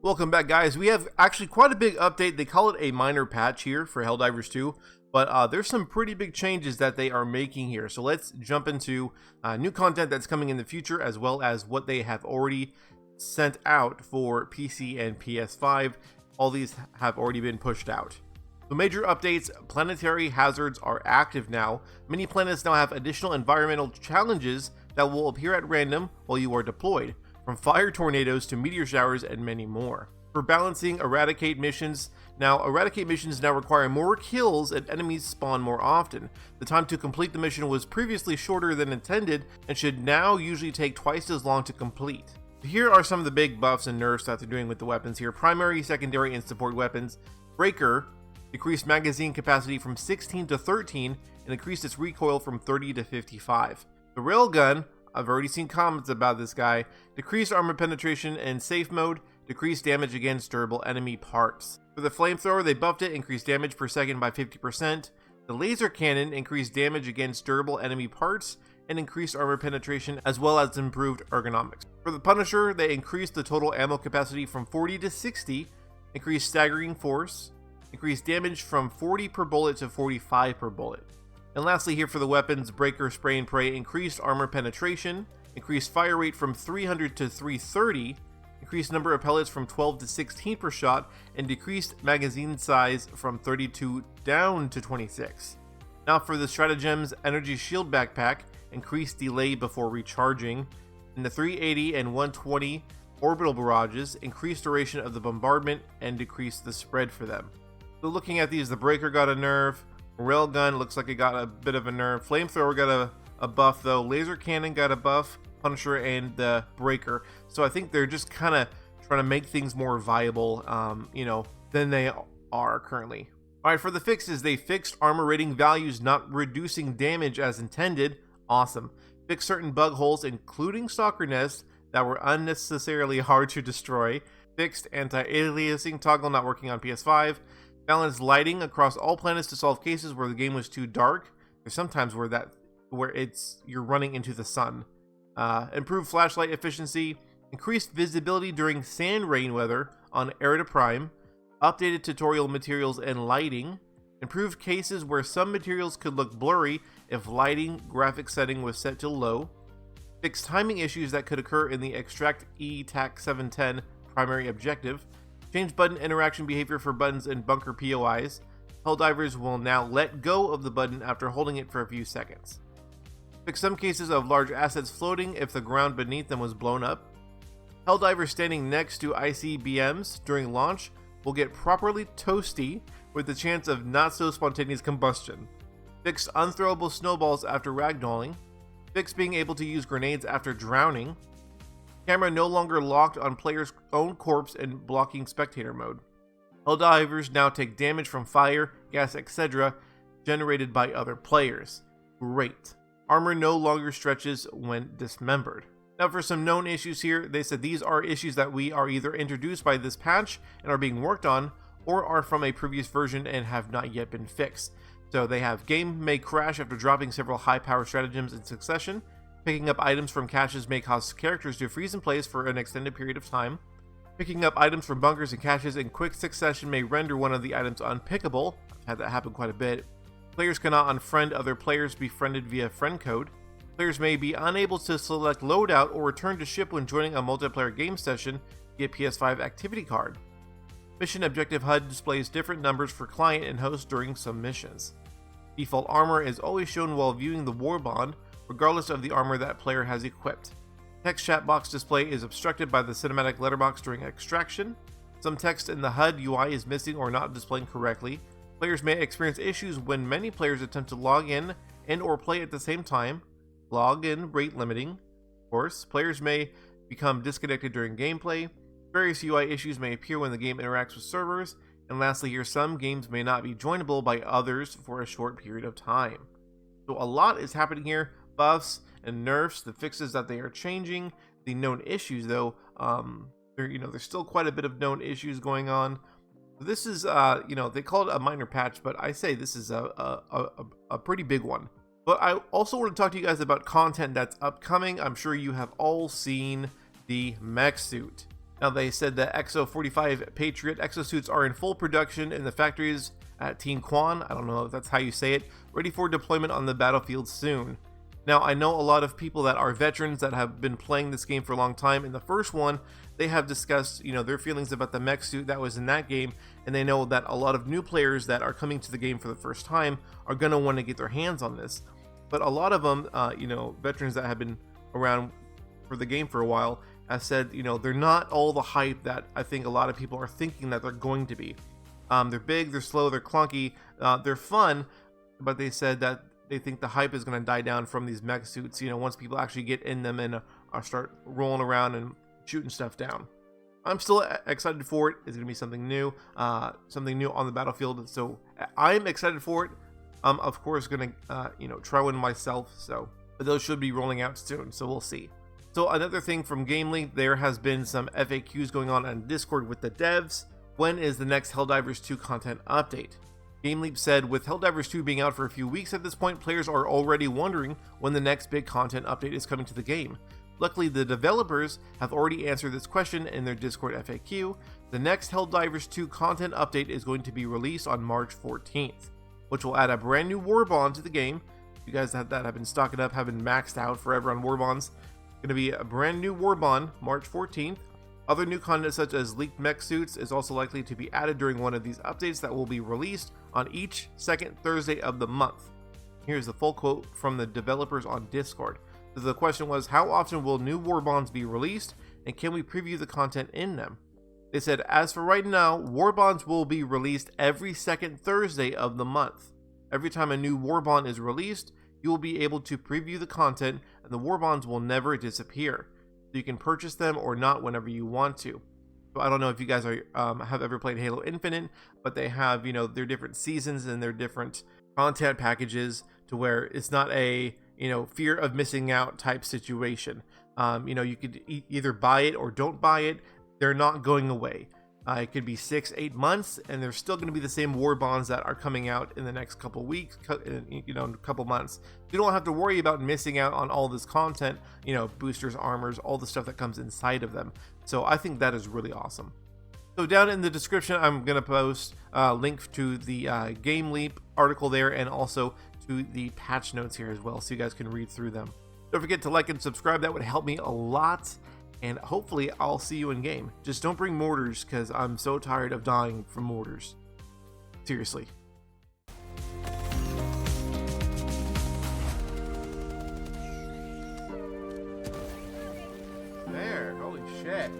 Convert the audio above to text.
Welcome back, guys. We have actually quite a big update. They call it a minor patch here for Helldivers 2, but there's some pretty big changes that they are making here. So let's jump into new content that's coming in the future, as well as what they have already sent out for PC and PS5. All these have already been pushed out. So major updates: planetary hazards are active now. Many planets now have additional environmental challenges that will appear at random while you are deployed, from fire tornadoes to meteor showers and many more. For balancing eradicate missions now require more kills and enemies spawn more often. The time to complete the mission was previously shorter than intended and should now usually take twice as long to complete. Here are some of the big buffs and nerfs that they're doing with the weapons here. Primary, secondary, and support weapons. Breaker decreased magazine capacity from 16 to 13 and increased its recoil from 30 to 55. The Railgun, I've already seen comments about this guy, decreased armor penetration in safe mode, decreased damage against durable enemy parts. For the flamethrower, they buffed it, increased damage per second by 50%. The laser cannon increased damage against durable enemy parts and increased armor penetration, as well as improved ergonomics. For the Punisher, they increased the total ammo capacity from 40 to 60, increased staggering force, increased damage from 40 per bullet to 45 per bullet. And lastly here for the weapons, Breaker, Spray and Pray increased armor penetration, increased fire rate from 300 to 330, increased number of pellets from 12 to 16 per shot, and decreased magazine size from 32 down to 26. Now for the stratagems, Energy Shield Backpack increased delay before recharging, and the 380 and 120 orbital barrages increased duration of the bombardment and decreased the spread for them. So looking at these, the Breaker got a nerf, Railgun looks like it got a bit of a nerf, Flamethrower got a buff though, Laser Cannon got a buff, Punisher and the Breaker. So I think they're just kind of trying to make things more viable, than they are currently. Alright, for the fixes, they fixed armor rating values not reducing damage as intended. Awesome. Fixed certain bug holes, including stalker nests, that were unnecessarily hard to destroy. Fixed anti-aliasing toggle not working on PS5. Balanced lighting across all planets to solve cases where the game was too dark. There's sometimes where you're running into the sun. Improved flashlight efficiency. Increased visibility during sand rain weather on Erida Prime. Updated tutorial materials and lighting. Improved cases where some materials could look blurry if lighting graphic setting was set to low. Fixed timing issues that could occur in the Extract E-TAC 710 primary objective. Change button interaction behavior for buttons in bunker POIs. Helldivers will now let go of the button after holding it for a few seconds. Fix some cases of large assets floating if the ground beneath them was blown up. Helldivers standing next to ICBMs during launch will get properly toasty with the chance of not so spontaneous combustion. Fixed unthrowable snowballs after ragdolling. Fixed being able to use grenades after drowning. Camera no longer locked on player's own corpse and blocking spectator mode. Helldivers now take damage from fire, gas, etc. generated by other players. Great. Armor no longer stretches when dismembered. Now for some known issues here, they said these are issues that we are either introduced by this patch and are being worked on, or are from a previous version and have not yet been fixed. So they have game may crash after dropping several high power stratagems in succession. Picking up items from caches may cause characters to freeze in place for an extended period of time. Picking up items from bunkers and caches in quick succession may render one of the items unpickable. I've had that happen quite a bit. Players cannot unfriend other players befriended via friend code. Players may be unable to select loadout or return to ship when joining a multiplayer game session via PS5 activity card. Mission objective HUD displays different numbers for client and host during some missions. Default armor is always shown while viewing the Warbond, regardless of the armor that player has equipped. Text chat box display is obstructed by the cinematic letterbox during extraction. Some text in the HUD UI is missing or not displaying correctly. Players may experience issues when many players attempt to log in and or play at the same time. Login rate limiting. Of course, players may become disconnected during gameplay. Various UI issues may appear when the game interacts with servers. And lastly here, some games may not be joinable by others for a short period of time. So a lot is happening here. Buffs and nerfs, the fixes that they are changing, the known issues though, there's still quite a bit of known issues going on. This is, they call it a minor patch, but I say this is a pretty big one. But I also want to talk to you guys about content that's upcoming. I'm sure you have all seen the mech suit. Now, they said the XO-45 Patriot exosuits are in full production in the factories at Team Quan, I don't know if that's how you say it, ready for deployment on the battlefield soon. Now, I know a lot of people that are veterans that have been playing this game for a long time. In the first one, they have discussed, their feelings about the mech suit that was in that game, and they know that a lot of new players that are coming to the game for the first time are going to want to get their hands on this. But a lot of them, veterans that have been around for the game for a while, have said, they're not all the hype that I think a lot of people are thinking that they're going to be. They're big, they're slow, they're clunky, they're fun, but they said that they think the hype is going to die down from these mech suits, once people actually get in them and start rolling around and shooting stuff down. I'm still excited for it. It's going to be something new on the battlefield, so I'm excited for it. I'm of course going to try one myself, but those should be rolling out soon, so we'll see. So another thing from GameLeak, there has been some FAQs going on Discord with the devs. When is the next Helldivers 2 content update? GameLeap said, with Helldivers 2 being out for a few weeks at this point, players are already wondering when the next big content update is coming to the game. Luckily, the developers have already answered this question in their Discord FAQ. The next Helldivers 2 content update is going to be released on March 14th, which will add a brand new Warbond to the game. You guys that have been stocking up, have been maxed out forever on Warbonds. Going to be a brand new Warbond, March 14th. Other new content such as leaked mech suits is also likely to be added during one of these updates that will be released on each second Thursday of the month. Here's the full quote from the developers on Discord. So the question was, how often will new Warbonds be released, and can we preview the content in them? They said, as for right now, Warbonds will be released every second Thursday of the month. Every time a new Warbond is released, you will be able to preview the content, and the Warbonds will never disappear. So you can purchase them or not whenever you want to. So I don't know if you guys have ever played Halo Infinite, but they have, their different seasons and their different content packages to where it's not a, fear of missing out type situation. You could either buy it or don't buy it. They're not going away. It could be 6-8 months, and there's still going to be the same Warbonds that are coming out in the next couple weeks, couple months. You don't have to worry about missing out on all this content, boosters, armors, all the stuff that comes inside of them. So I think that is really awesome. So down in the description, I'm going to post a link to the GameLeap article there, and also to the patch notes here as well, so you guys can read through them. Don't forget to like and subscribe. That would help me a lot. And hopefully I'll see you in game. Just don't bring mortars, because I'm so tired of dying from mortars. Seriously. There, holy shit.